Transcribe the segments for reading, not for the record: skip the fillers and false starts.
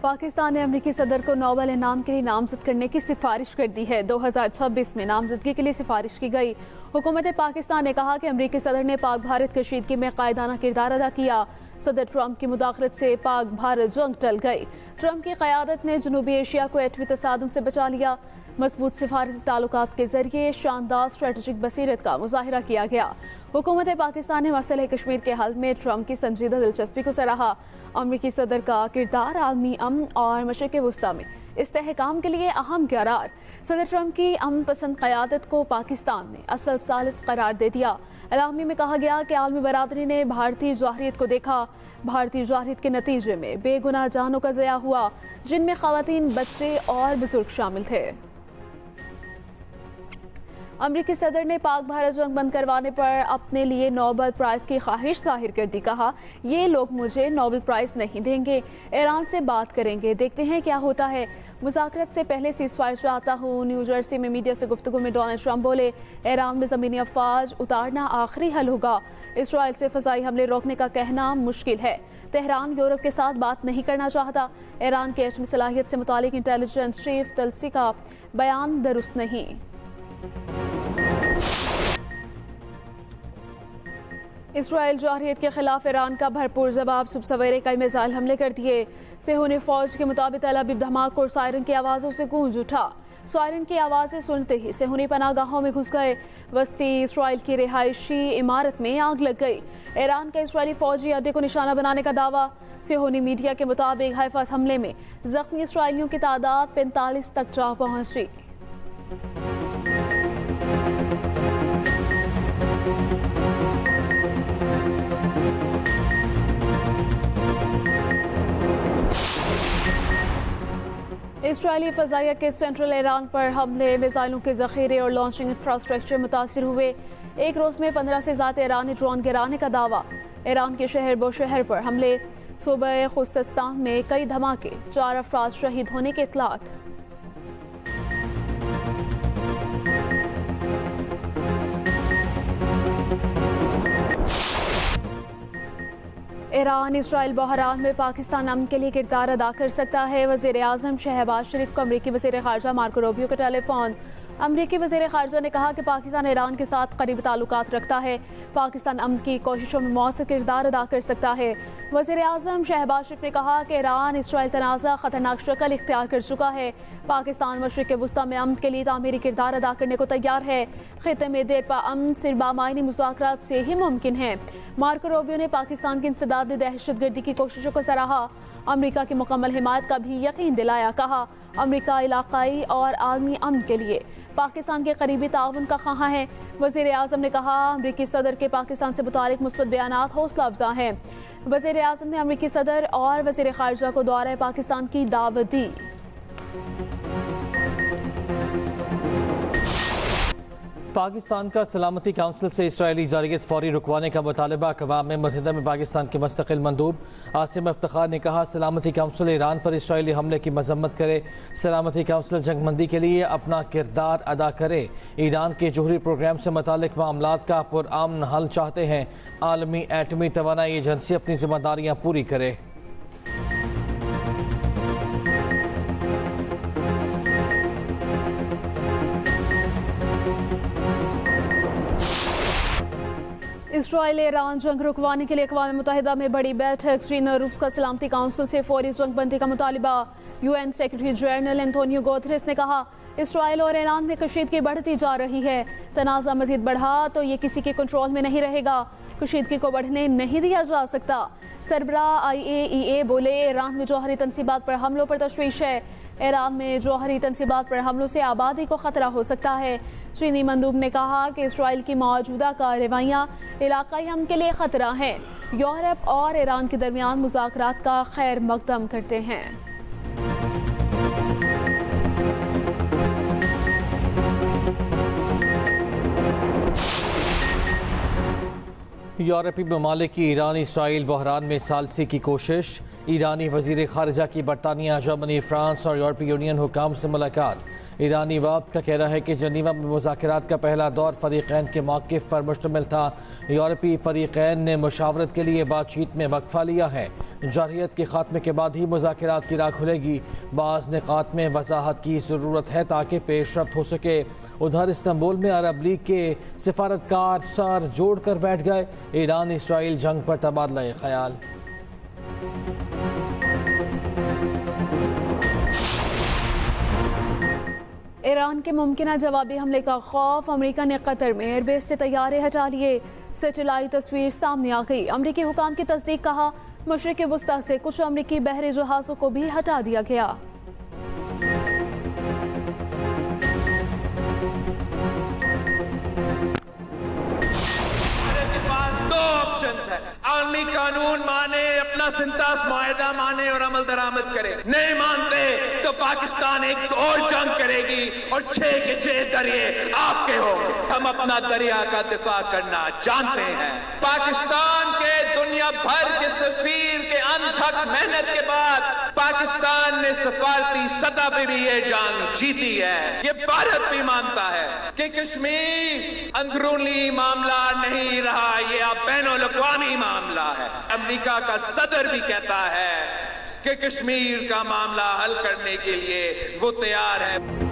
पाकिस्तान ने अमरीकी सदर को नोबेल इनाम के लिए नामजद करने की सिफारिश कर दी है। 2026 में नामजदगी के लिए सिफारिश की गई। हुकूमत पाकिस्तान ने कहा कि अमरीकी सदर ने पाक भारत कशीदगी में कायदाना किरदार अदा किया। सदर ट्रंप की मुदाखलत से पाक भारत जंग टल गई। ट्रंप की क़यादत ने जनूबी एशिया को एटमी तसादुम से बचा लिया। मजबूत सिफारती ताल्लुकात के जरिए शानदार स्ट्रेटेजिक बसीरत का मुजाहिरा किया गया। हुकूमत पाकिस्तान ने मसले कश्मीर के हल में ट्रंप की संजीदा दिलचस्पी को सराहा। अमरीकी सदर का किरदार आलमी अमन और मशरिक़ वस्ता में इस्तेहकाम के लिए अहम करार। सदर ट्रंप की अमन पसंद क़यादत को पाकिस्तान ने असल सालिस करार दे दिया। एलामी में कहा गया कि आलमी बरादरी ने भारतीय जाहिरियत को देखा। भारतीय जाहिरियत के नतीजे में बेगुनाह जानों का ज़या हुआ, जिनमें ख़वातीन, बच्चे और बुजुर्ग शामिल थे। अमरीकी सदर ने पाक भारत जंग बंद करवाने पर अपने लिए नोबेल प्राइज़ की ख्वाहिश जाहिर कर दी। कहा, ये लोग मुझे नोबेल प्राइज़ नहीं देंगे, ईरान से बात करेंगे, देखते हैं क्या होता है। मुज़ाकरत से पहले सीज़फायर चाहता हूँ। न्यू जर्सी में मीडिया से गुफ्तगू में डोनाल्ड ट्रंप बोले, ईरान में ज़मीनी अफवाज उतारना आखिरी हल होगा। इसराइल से फ़ज़ाई हमले रोकने का कहना मुश्किल है। तेहरान यूरोप के साथ बात नहीं करना चाहता। ईरान के एटमी सलाहियत से मुतालिक इंटेलिजेंस चीफ तलसी का बयान दुरुस्त नहीं। इसराइल जाहिरियत के खिलाफ ईरान का भरपूर जवाब। सुबह सवेरे कई मिसाइल हमले कर दिए। सेहूनी फौज के मुताबिक तल अवीव धमाके और सायरन की आवाज़ों से गूंज उठा। सायरन की आवाज़ें सुनते ही सेहूनी पनागाहों में घुस गए। वस्ती इसराइल की रिहायशी इमारत में आग लग गई। ईरान के इसराइली फौजी अड्डे को निशाना बनाने का दावा। सेहूनी मीडिया के मुताबिक हाइफा हमले में जख्मी इसराइलियों की तादाद 45 तक जा पहुंची। इसराइली फ़ज़ाइया के सेंट्रल ईरान पर हमले, मिसाइलों के ज़ख़ीरे और लॉन्चिंग इंफ्रास्ट्रक्चर मुतासिर हुए। एक रोज़ में 15 से ज़्यादा ईरानी ड्रोन गिराने का दावा। ईरान के शहर बोशहर पर हमले। सूबे खुज़स्तान में कई धमाके, 4 अफराद शहीद होने के इत्तलात। ईरान इसराइल बहरान में पाकिस्तान अमन के लिए किरदार अदा कर सकता है। वज़ीर आज़म शहबाज शरीफ को अमरीकी वज़ीर ख़ारजा मार्को रूबियो का टेलीफोन। अमरीकी वज़ीर ख़ारजा ने कहा कि पाकिस्तान ईरान के साथ करीबी ताल्लुकात रखता है। पाकिस्तान अमन की कोशिशों में मौसर किरदार अदा कर सकता है। वज़ीर आज़म शहबाज शरीफ ने कहा कि ईरान इसराइल तनाज़ा ख़तरनाक शक्ल इख्तियार कर चुका है। पाकिस्तान मशरिक़ वस्ता में अमन के लिए तामीरी किरदार अदा करने को तैयार है। ख़ित्ते में देर पा अमन सिर्फ बामायनी मुज़ाकरात से ही मुमकिन है। मार्को रूबियो ने पाकिस्तान की इंसदादी दहशतगर्दी की कोशिशों को सराहा। अमरीका की मुकम्मल हिमायत का भी यकीन दिलाया। कहा, अमरीका इलाकाई और आलमी अमन के लिए पाकिस्तान के करीबी ताउन का ख़्वाह है। वज़ीर आज़म ने कहा, अमरीकी सदर के पाकिस्तान से मुतालिक मुस्बत बयानात हौसला अफजा हैं। वज़ीर आज़म ने अमरीकी सदर और वज़ीर ख़ारजा को दौरे पाकिस्तान की दावत दी। पाकिस्तान का सलामती काउंसिल से इसराइली जारियत फौरी रुकवाने का मुतालबा। अक़वाम मुत्तहिदा में पाकिस्तान के मुस्तकिल मंदूब आसिम इफ्तिखार ने कहा, सलामती काउंसिल ईरान पर इसराइली हमले की मजम्मत करे। सलामती काउंसिल जंगबंदी के लिए अपना किरदार अदा करे। ईरान के जोहरी प्रोग्राम से मुतालिक मामलात का पुरअमन हल चाहते हैं। आलमी एटमी तवानाई एजेंसी अपनी जिम्मेदारियाँ पूरी करे। इसराइल ईरान जंग रुकवाने के लिए अक़वाम मुत्तहिदा में बड़ी बैठक। चीन और रूस का सलामती काउंसिल से फौरी जंगबंदी का मुतालिबा। UN secretary general Antonio Guterres ने कहा, इसराइल और ईरान में कशीदगी बढ़ती जा रही है। तनाज़ा मजीद बढ़ा तो ये किसी के कंट्रोल में नहीं रहेगा। कशीदगी को बढ़ने नहीं दिया जा सकता। सरबराह IAEA बोले, ईरान में जौहरी तनसीबात पर हमलों पर तशवीश है। ईरान में जौहरी तनसीबात पर हमलों से आबादी को ख़तरा हो सकता है। चीनी मंदूब ने कहा कि इसराइल की मौजूदा कार्रवाइयाँ इलाकाई अमन के लिए ख़तरा हैं। यूरोप और ईरान के दरमियान मुज़ाकरात का खैर मकदम करते हैं। यूरोपीय ममालिक की ईरान इसराइल बहरान में सालसी की कोशिश। ईरानी वज़ीर ख़ारजा की बरतानिया, जर्मनी, फ्रांस और यूरोपीय यूनियन हुकाम से मुलाकात। ईरानी वफ्द का कहना है कि जनीवा में मुज़ाकरात का पहला दौर फरीक़ैन के मौक़िफ़ पर मुश्तमिल था। यूरोपीय फरीक़ैन ने मुशावरत के लिए बातचीत में वक्फा लिया है। जारहियत के खात्मे के बाद ही मुज़ाकरात की राह खुलेगी। बाज़ निकात में वजाहत की ज़रूरत है ताकि पेशरफ्त हो सके। उधर इस्तांबुल में अरब लीग के सिफारतकार सर जोड़ कर बैठ गए। ईरान इसराइल जंग पर तबादला ख्याल। ईरान के मुमकिन जवाबी हमले का खौफ, अमेरिका ने कतर में एयरबेस से तैयारे हटा लिए। सैटेलाइट तस्वीर सामने आ गई। अमेरिकी हुकाम की तस्दीक, कहा मशरिक़ वस्ता से कुछ अमेरिकी बहरी जहाज़ों को भी हटा दिया गया। आलमी कानून माने, अपना सिंतास मुआहदा माने और अमल दरामद करे। नहीं मानते तो पाकिस्तान एक और जंग करेगी और 6 के 6 दरिए आपके होंगे। हम अपना दरिया का दिफा करना जानते हैं। पाकिस्तान के दुनिया भर के सफीर के अनथक मेहनत के बाद पाकिस्तान ने सफारती सतह पे भी ये जंग जीती है। ये भारत भी मानता है कि कश्मीर अंदरूनी मामला नहीं रहा, ये अब बैनुल-अक़वामी मामला है। अमेरिका का सदर भी कहता है कि कश्मीर का मामला हल करने के लिए वो तैयार है।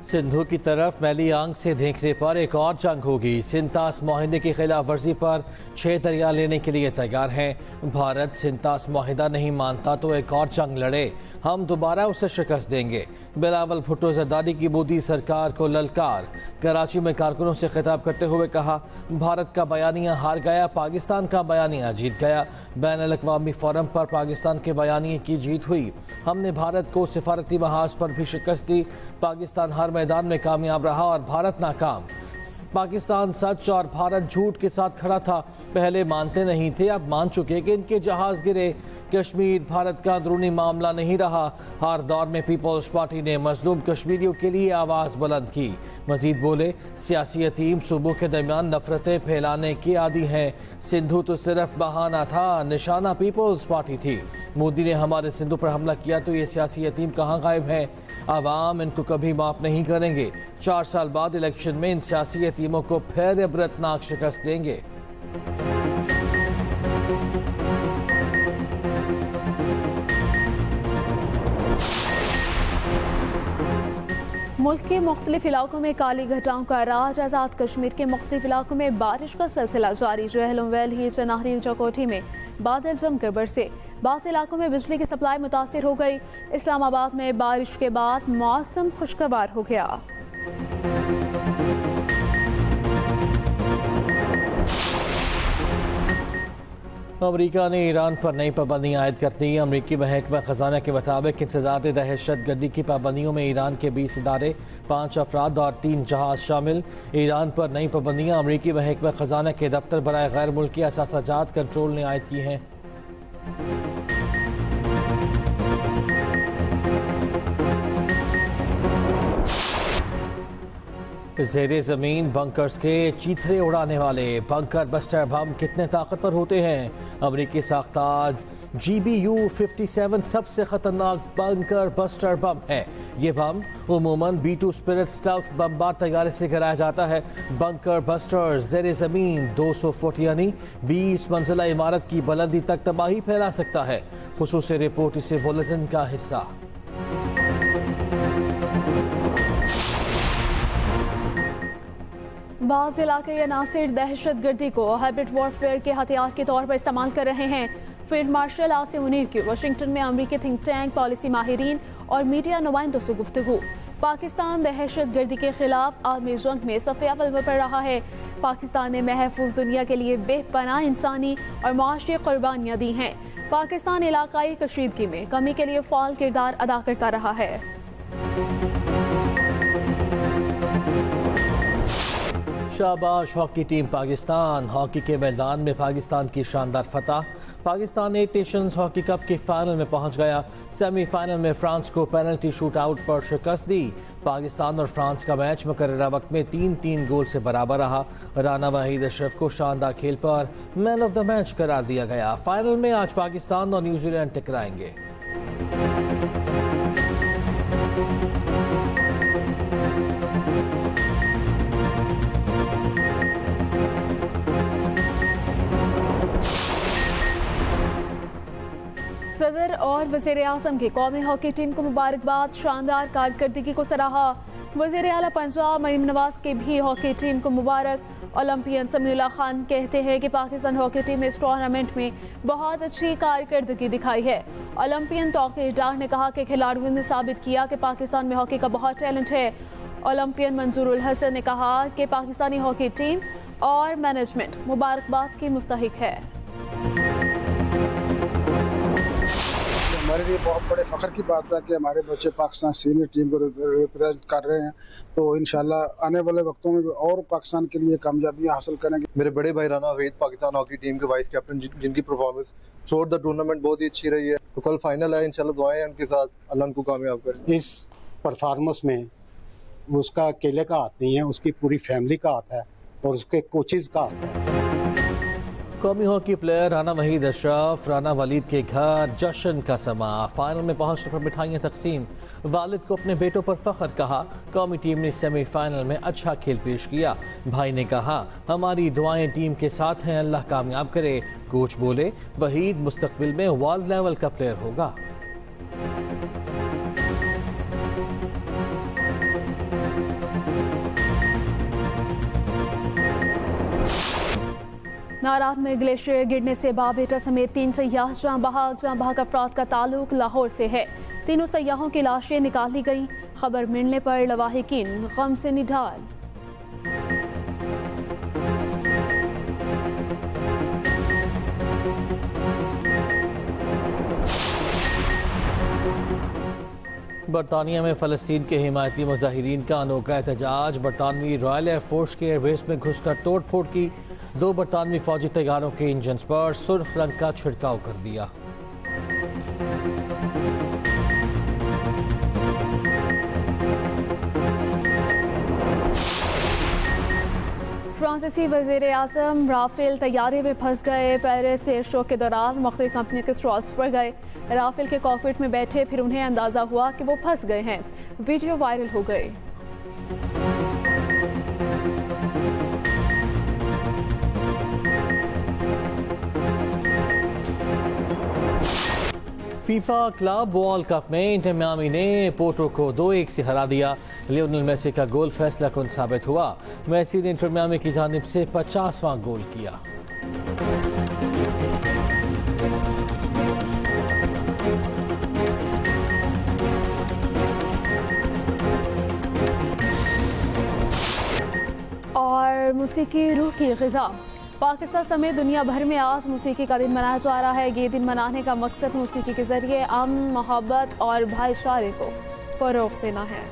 सिंधु की तरफ मैली आंख से देखने पर एक और जंग होगी। सिंतास माहिदे की खिलाफ वर्जी पर 6 दरिया लेने के लिए तैयार हैं। भारत सिंतास माहिदा नहीं मानता तो एक और जंग लड़े, हम दोबारा उसे शिकस्त देंगे। बिलावल भुट्टो जरदारी की मोदी सरकार को ललकार। कराची में कारकुनों से खिताब करते हुए कहा, भारत का बयानिया हार गया, पाकिस्तान का बयानिया जीत गया। बैनुल-अक़वामी फोरम पर पाकिस्तान के बयानिए की जीत हुई। हमने भारत को सिफारती महाज पर भी शिकस्त दी। पाकिस्तान हर मैदान में कामयाब रहा और भारत नाकाम। पाकिस्तान सच और भारत झूठ के साथ खड़ा था। पहले मानते नहीं थे, अब मान चुके कि इनके जहाज गिरे। कश्मीर भारत का अंदरूनी मामला नहीं रहा। हर दौर में पीपल्स पार्टी ने मजलूम कश्मीरियों के लिए आवाज़ बुलंद की। मजीद बोले, सियासी यतीम सूबों के दरमियान नफरतें फैलाने के आदी हैं। सिंधु तो सिर्फ बहाना था, निशाना पीपल्स पार्टी थी। मोदी ने हमारे सिंधु पर हमला किया तो ये सियासी यतीम कहाँ गायब हैं? आवाम इनको कभी माफ़ नहीं करेंगे। 4 साल बाद इलेक्शन में इन सियासी यतीमों को फिर इबरतनाक शिकस्त देंगे। मुल्क के मुख्तलिफ इलाकों में काली घटाओं का राज। आज़ाद कश्मीर के मुख्तलिफ इलाकों में बारिश का सिलसिला जारी। जहलम वैली, चनाहरी, चकोठी में बादल जमकर बरसे। बाज़ इलाकों में बिजली की सप्लाई मुतासिर हो गई। इस्लामाबाद में बारिश के बाद मौसम खुशगवार हो गया। अमेरिका ने ईरान पर नई पाबंदियां आयद कर दी। अमेरिकी महकमा खजाना के मुताबिक इंसदाद दहशतगर्दी की पाबंदियों में ईरान के 20 इदारे, 5 अफराद और 3 जहाज शामिल। ईरान पर नई पाबंदियां अमेरिकी महकमा खजाना के दफ्तर बराए गैर मुल्की असासाजात कंट्रोल ने आयद की हैं। ज़ेरे ज़मीन बंकर्स के चीथरे उड़ाने वाले बंकर बस्टर बम कितने ताकतवर होते हैं? अमेरिकी साख्ता GBU-57 सबसे ख़तरनाक बंकर बस्टर बम है। ये बम उमूमन B-2 स्पिरिट स्टेल्थ बमबार तैयारे से गिराया जाता है। बंकर बस्टर ज़ेरे ज़मीन 200 फुट यानी 20 मंजिला इमारत की बुलंदी तक तबाही फैला सकता है। खुसूसी रिपोर्ट इसे बुलेटिन का हिस्सा। बाज़ इलाके अनासिर दहशतगर्दी को हाइब्रिड वॉरफेयर के हथियार के तौर पर इस्तेमाल कर रहे हैं। फील्ड मार्शल आसिम मुनीर की वाशिंगटन में अमरीकी थिंक टैंक, पॉलिसी माहिरीन और मीडिया नुमाइंदों से गुफ्तगू। पाकिस्तान दहशतगर्दी के खिलाफ आलमी जंग में सफ़े अव्वल पर रहा है। पाकिस्तान ने महफूज दुनिया के लिए बेपनाह इंसानी और मुआशी कुर्बानियाँ दी हैं। पाकिस्तान इलाकाई कशीदगी में कमी के लिए फ़ाल किरदार अदा करता रहा है। शाबाश हॉकी टीम पाकिस्तान। हॉकी के मैदान में पाकिस्तान की शानदार फतह। पाकिस्तान 8 नेशंस हॉकी कप के फाइनल में पहुंच गया। सेमीफाइनल में फ्रांस को पेनल्टी शूट आउट पर शिकस्त दी। पाकिस्तान और फ्रांस का मैच मुकर्ररा वक्त में 3-3 गोल से बराबर रहा। राना वहीद अशरफ को शानदार खेल पर मैन ऑफ द मैच करार दिया गया। फाइनल में आज पाकिस्तान और न्यूजीलैंड टकराएंगे। सदर और वज़ीर आज़म की कौमी हॉकी टीम को मुबारकबाद, शानदार कारकर्दगी को सराहा। वज़ीर आला पंजाब मरीम नवाज की भी हॉकी टीम को मुबारक। ओलंपियन समीउल्लाह खान कहते हैं कि पाकिस्तान हॉकी टीम ने इस टूर्नामेंट में बहुत अच्छी कारकर्दगी दिखाई है। ओलंपियन तौकीर डार ने कहा कि खिलाड़ियों ने साबित किया कि पाकिस्तान में हॉकी का बहुत टैलेंट है। ओलंपियन मंजूरुल हसन ने कहा कि पाकिस्तानी हॉकी टीम और मैनेजमेंट मुबारकबाद की मुस्तहिक है। हमारे लिए बहुत बड़े फ़ख्र की बात है कि हमारे बच्चे पाकिस्तान सीनियर टीम को रिप्रेजेंट कर रहे हैं, तो इंशाल्लाह आने वाले वक्तों में और पाकिस्तान के लिए कामयाबियां हासिल करेंगे। मेरे बड़े भाई राना वहीद पाकिस्तान हॉकी टीम के वाइस कैप्टन, जिनकी performance through out the tournament बहुत ही अच्छी रही है, तो कल फाइनल है, इंशाल्लाह दुआएं हैं उनके साथ, अल्लाह उनको कामयाब करे। इस परफॉर्मेंस में उसका अकेले का हाथ नहीं है, उसकी पूरी फैमिली का हाथ है और उसके कोचेज का हाथ है। कौमी हॉकी प्लेयर राना वहीद अशरफ, राना वलीद के घर जश्न का समा। फाइनल में पहुंचने पर मिठाइयाँ तकसीम। वालिद को अपने बेटों पर फख्र कहा। कौमी टीम ने सेमीफाइनल में अच्छा खेल पेश किया। भाई ने कहा हमारी दुआएं टीम के साथ हैं, अल्लाह कामयाब करे। कोच बोले वहीद मुस्तकबिल में वर्ल्ड लेवल का प्लेयर होगा। नाराज में ग्लेशियर गिरने से बाप बेटा समेत 3 सयाह जाँ बहक अफराद का ताल्लुक लाहौर से है। तीनों सयाहों की लाशें निकाली गईं। खबर मिलने पर लवाहिकीन गम से निढाल। बरतानिया में फ़लस्तीन के हिमायती मुजाहिरीन का अनोखा एहतजाज। बरतानवी रॉयल एयरफोर्स के एयरबेस में घुसकर तोड़ फोड़ की। 2 बरतानवी फौजी तैयारों के इंजन पर सुर्ख रंग का छिड़काव कर दिया। फ्रांसीसी वज़ीर आज़म राफेल तैयारे में फंस गए। पेरिस एयर शो के दौरान मुख्तलिफ कंपनी के स्टॉल्स पर गए। राफेल के कॉकपिट में बैठे, फिर उन्हें अंदाज़ा हुआ कि वो फंस गए हैं। वीडियो वायरल हो गई। फीफा क्लब वर्ल्ड कप में इंटर मियामी ने पोर्टो को 2-1 से हरा दिया। लियोनेल मेसी का गोल फैसला कुन साबित हुआ। मेसी ने इंटर मियामी की जानिब से 50वां गोल किया। और मौसीकी रूह की ग़िज़ा। पाकिस्तान समेत दुनिया भर में आज मौसीकी का दिन मनाया जा रहा है। ये दिन मनाने का मकसद मौसीकी के ज़रिए अमन, मोहब्बत और भाईचारे को फ़रोग़ देना है।